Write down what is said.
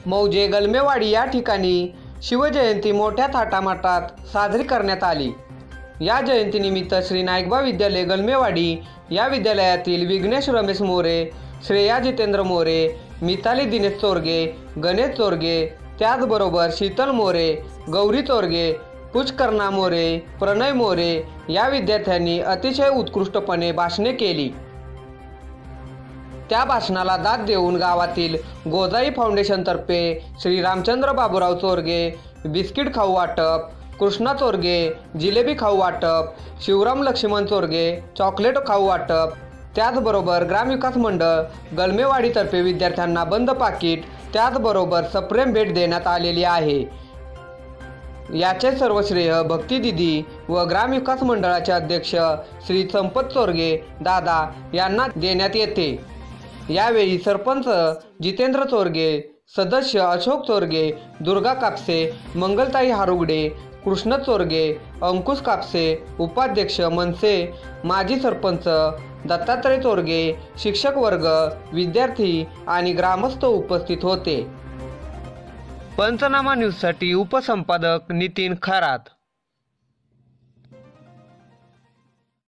मौजे गलमेवाडी या ठिकाणी शिवजयंती मोठ्या थाटामाटात साजरी करण्यात आली। या जयंतीनिमित्त श्री नाईकबा विद्यालय गलमेवाडी या विद्यालयातील विघ्नेश रमेश मोरे, श्रेया जितेंद्र मोरे, मिताली दिनेश चोरगे, गणेश चोरगे, त्याचबरोबर शीतल मोरे, गौरी चोरगे, पुष्कर्णा मोरे, प्रणय मोरे या विद्यार्थ्यांनी अतिशय उत्कृष्टपणे भाषणे केली। त्या भाषणाला दाद देऊन गावातील गोजाई फाउंडेशनतर्फे श्री रामचंद्र बाबूराव चोरगे बिस्किट खाऊ वाटप, कृष्णा चोरगे जिलेबी खाऊ वाटप, शिवराम लक्ष्मण चोरगे चॉकलेट खाऊ वाटप, त्याचबरोबर ग्रामविकास मंडळ गलमेवाडीतर्फे विद्यार्थ्यांना बंद पाकिट, त्याचबरोबर सप्रेम भेट देण्यात आलेली आहे। याचे सर्व श्रेय भक्ती दिदी व ग्रामविकास मंडळाचे अध्यक्ष श्री संपत चोरगे दादा यांना देण्यात येते। यावेळी सरपंच जितेंद्र चोरगे, सदस्य अशोक चोरगे, दुर्गा कापसे, मंगलताई हारुगडे, कृष्ण चोरगे, अंकुश कापसे, उपाध्यक्ष मनसे, माजी सरपंच दत्तात्रय चोरगे, शिक्षक वर्ग, विद्यार्थी आणि ग्रामस्थ उपस्थित होते। पंचनामा न्यूजसाठी उपसंपादक नितीन खरात।